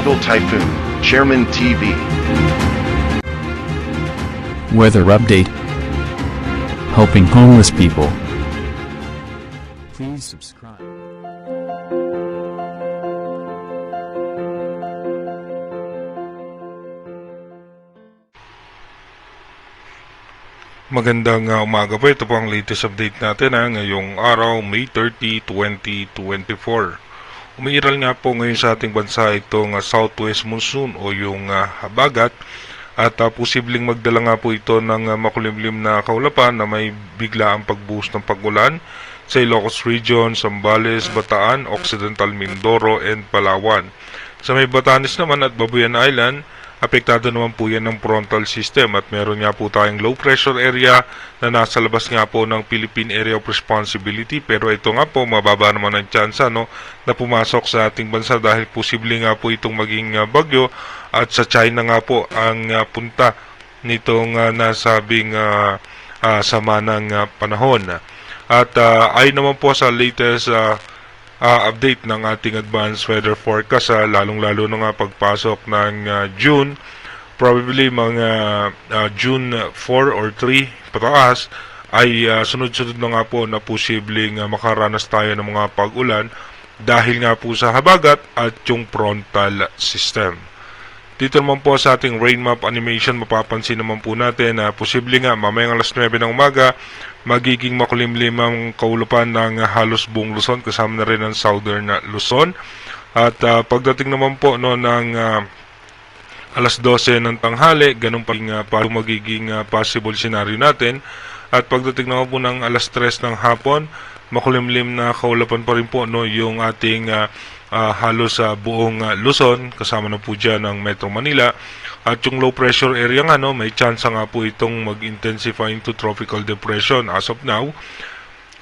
Global Typhoon, Chairman TV. Weather update. Helping homeless people. Please subscribe. Magandang umaga po. Ito po ang latest update natin ngayong araw, May 30, 2024. Umiiral nga po ngayon sa ating bansa itong southwest monsoon o yung habagat at posibleng magdala nga po ito ng makulimlim na kaulapan na may biglaang pagbuhos ng pag-ulan sa Ilocos Region, Zambales, Bataan, Occidental Mindoro, and Palawan. Sa may Batanes naman at Babuyan Island, apektado naman po yan ng frontal system at meron nga po tayong low pressure area na nasa labas nga po ng Philippine Area of Responsibility, pero ito nga po mababa naman ang tsansa na pumasok sa ating bansa dahil posible nga po itong maging bagyo at sa China nga po ang punta nitong nasabing sama ng panahon. At ay naman po sa latest update ng ating advanced weather forecast, lalong-lalo na nga pagpasok ng June, probably mga June 4 or 3 pataas, ay sunod-sunod na nga po na posibleng makaranas tayo ng mga pag-ulan dahil nga po sa habagat at yung frontal system. Dito naman po sa ating rain map animation, mapapansin naman po natin na posible nga mamayang alas 9 ng umaga, magiging makulimlim ang kaulupan ng halos buong Luzon, kasama na rin ang southern Luzon. At pagdating naman po ng alas 12 ng tanghali, ganun pa magiging possible scenario natin. At pagdating naman po ng alas 3 ng hapon, makulimlim na kaulapan pa rin po yung ating halos buong Luzon, kasama na po dyan ng Metro Manila. At yung low pressure area nga, may chance nga po itong mag-intensify into tropical depression as of now.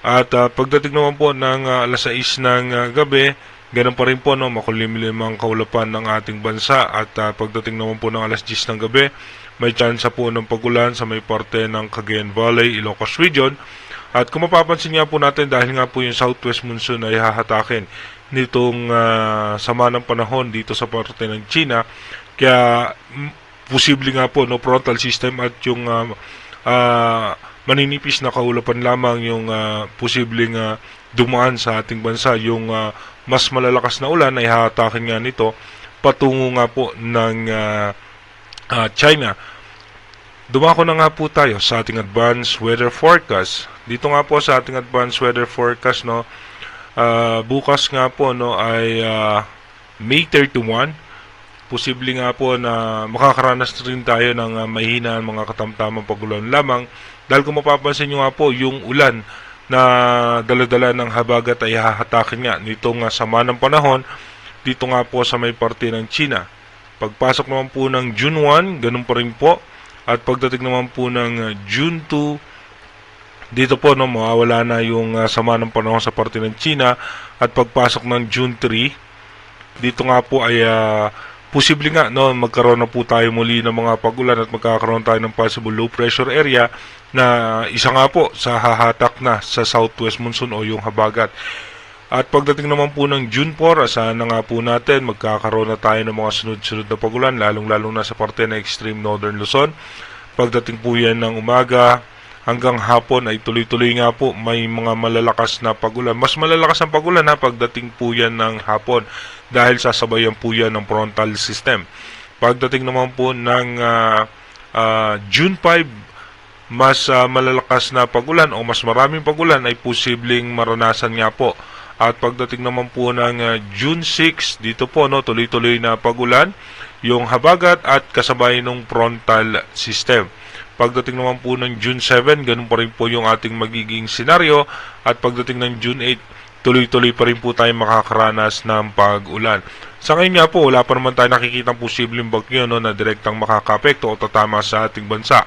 At pagdating naman po ng alas 6 ng gabi, ganun pa rin po makulimlim ang kaulapan ng ating bansa. At pagdating naman po ng alas 10 ng gabi, may chance po ng pagulan sa may parte ng Cagayan Valley, Ilocos Region. At kung mapapansin nga po natin, dahil nga po yung southwest monsoon ay hahatakin nitong sama ng panahon dito sa parte ng China, kaya posible nga po frontal system at yung maninipis na kaulapan lamang yung posibleng dumaan sa ating bansa. Yung mas malalakas na ulan ay hahatakin nga nito patungo nga po ng China. Dumako na nga po tayo sa ating advanced weather forecast. Dito nga po sa ating advanced weather forecast, bukas nga po ay May 31. Posible nga po na makakaranas rin tayo ng mahina mga katamtamang pagulan lamang. Dahil kung mapapansin nyo nga po, yung ulan na daladala ng habagat ay hahatakin nga nitong sama ng panahon dito nga po sa may parte ng China. Pagpasok naman po ng June 1, ganun pa rin po. At pagdating naman po ng June 2, dito po mawawala na yung sama ng panahon sa parte ng China. At pagpasok ng June 3, dito nga po ay posible nga magkaroon na po tayo muli ng mga pagulan at magkakaroon tayo ng possible low pressure area na isa nga po sa hahatak na sa southwest monsoon o yung habagat. At pagdating naman po ng June 4, asahan na nga po natin magkakaroon na tayo ng mga sunod-sunod na pagulan, lalong-lalong na sa parte ng extreme northern Luzon. Pagdating po yan ng umaga hanggang hapon ay tuloy-tuloy nga po may mga malalakas na pagulan. Mas malalakas ang pagulan pagdating po yan ng hapon dahil sasabayan po yan ng frontal system. Pagdating naman po ng June 5, mas malalakas na pagulan o mas maraming pagulan ay posibleng maranasan nga po. At pagdating naman po ng June 6, dito po tuloy-tuloy na pagulan, yung habagat at kasabay ng frontal system. Pagdating naman po ng June 7, ganun pa rin po yung ating magiging senaryo. At pagdating ng June 8, tuloy-tuloy pa rin po tayo makakaranas ng pag-ulan. Sa ngayon nga po, wala pa naman tayo nakikitang posibleng bagyo na direktang makakapekto o tatama sa ating bansa.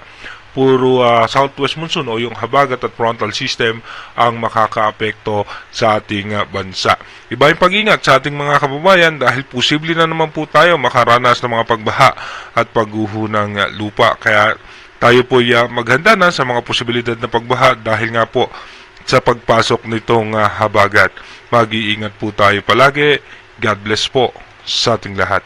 Puro southwest monsoon o yung habagat at frontal system ang makakaapekto sa ating bansa. Iba yung pag-ingat sa ating mga kababayan dahil posible na naman po tayo makaranas ng mga pagbaha at pagguho ng lupa. Kaya tayo po maghanda na sa mga posibilidad na pagbaha dahil nga po sa pagpasok nitong habagat. Mag-iingat po tayo palagi. God bless po sa ating lahat.